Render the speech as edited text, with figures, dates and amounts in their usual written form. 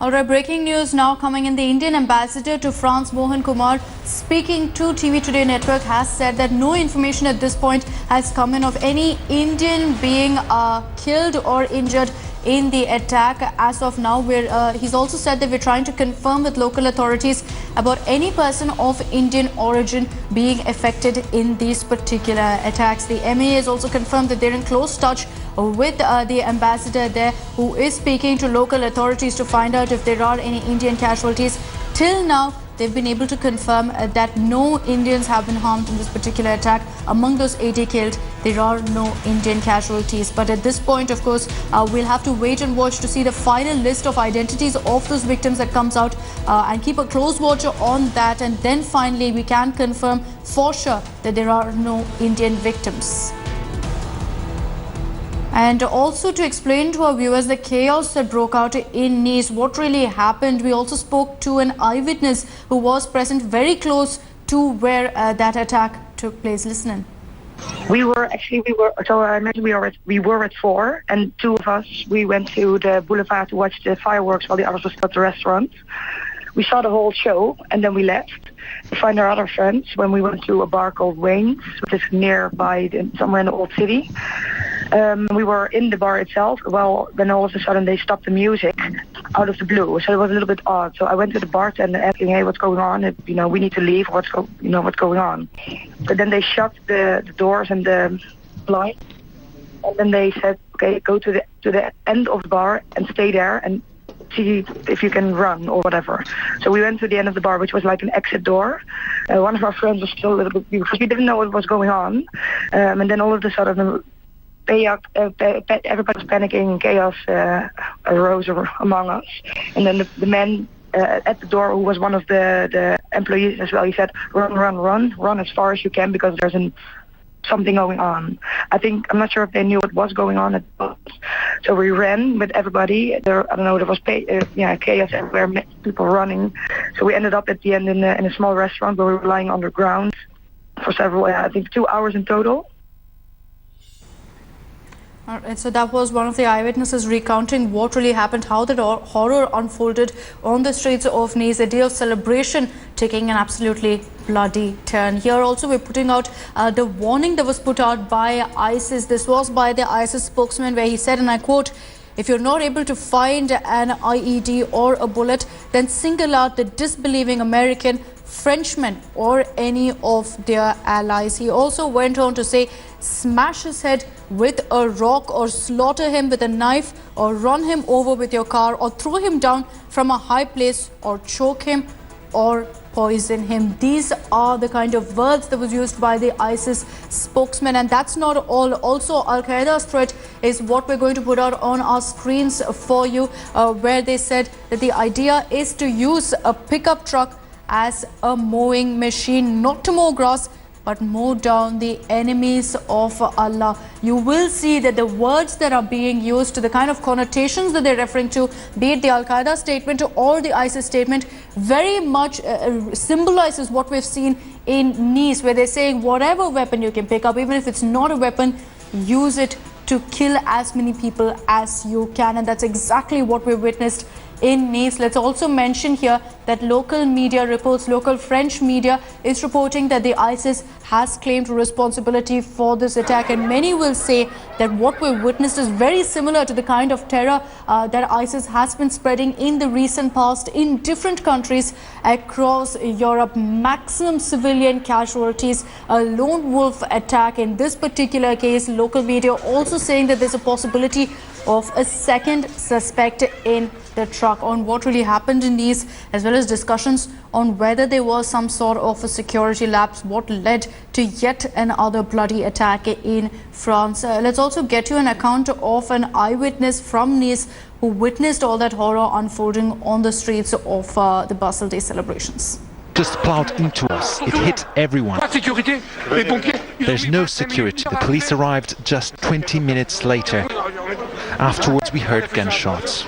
All right, breaking news now coming in. The Indian ambassador to France, Mohan Kumar, speaking to TV Today Network, has said that no information at this point has come in of any Indian being killed or injured in the attack as of now. He's also said that we're trying to confirm with local authorities about any person of Indian origin being affected in these particular attacks. The MA has also confirmed that they're in close touch with the ambassador there, who is speaking to local authorities to find out if there are any Indian casualties. Till now, they've been able to confirm that no Indians have been harmed in this particular attack. Among those 80 killed, there are no Indian casualties. But at this point, of course, we'll have to wait and watch to see the final list of identities of those victims that comes out and keep a close watch on that. And then finally, we can confirm for sure that there are no Indian victims. And also to explain to our viewers the chaos that broke out in Nice, what really happened. We also spoke to an eyewitness who was present very close to where that attack took place. Listen in. So I mentioned we were at 4, and 2 of us, we went to the boulevard to watch the fireworks while the others were still at the restaurant. We saw the whole show and then we left to find our other friends when we went to a bar called Wayne's, which is nearby, somewhere in the old city. We were in the bar itself. Well, then all of a sudden they stopped the music out of the blue, so it was a little bit odd. So I went to the bartender asking, "Hey, what's going on? We need to leave. What's going on?" But then they shut the doors and the blinds, and then they said, "Okay, go to the end of the bar and stay there and see if you can run or whatever." So we went to the end of the bar, which was like an exit door. One of our friends was still a little bit, because we didn't know what was going on, and then all of a sudden, everybody was panicking. Chaos arose among us, and then the man at the door, who was one of the employees as well, he said, "Run as far as you can, because there's something going on." I'm not sure if they knew what was going on at the moment. So we ran with everybody. There was chaos everywhere, people running. So we ended up at the end in a small restaurant where we were lying underground for several, 2 hours in total. All right, so that was one of the eyewitnesses recounting what really happened, how the horror unfolded on the streets of Nice, a day of celebration taking an absolutely bloody turn. Here also we're putting out the warning that was put out by ISIS. This was by the ISIS spokesman, where he said, and I quote, "If you're not able to find an IED or a bullet, then single out the disbelieving American, Frenchmen or any of their allies." He also went on to say, "Smash his head with a rock, or slaughter him with a knife, or run him over with your car, or throw him down from a high place, or choke him, or poison him." These are the kind of words that was used by the ISIS spokesman. And that's not all. Also, Al-Qaeda's threat is what we're going to put out on our screens for you, where they said that the idea is to use a pickup truck as a mowing machine, not to mow grass, but mow down the enemies of Allah. You will see that the words that are being used, the kind of connotations that they're referring to, be it the Al-Qaeda statement or the ISIS statement, very much symbolizes what we've seen in Nice, where they're saying whatever weapon you can pick up, even if it's not a weapon, use it to kill as many people as you can. And that's exactly what we witnessed in Nice. Let's also mention here that local media reports, local French media is reporting that the ISIS has claimed responsibility for this attack, and many will say that what we witnessed is very similar to the kind of terror that ISIS has been spreading in the recent past in different countries across Europe. Maximum civilian casualties, a lone wolf attack. In this particular case, local media also saying that there's a possibility of a second suspect in the truck. On what really happened in Nice, as well as discussions on whether there was some sort of a security lapse, what led to yet another bloody attack in France. Let's also get you an account of an eyewitness from Nice who witnessed all that horror unfolding on the streets of the Bastille Day celebrations. Just plowed into us. It hit everyone. There's no security. The police arrived just 20 minutes later. Afterwards, we heard gunshots.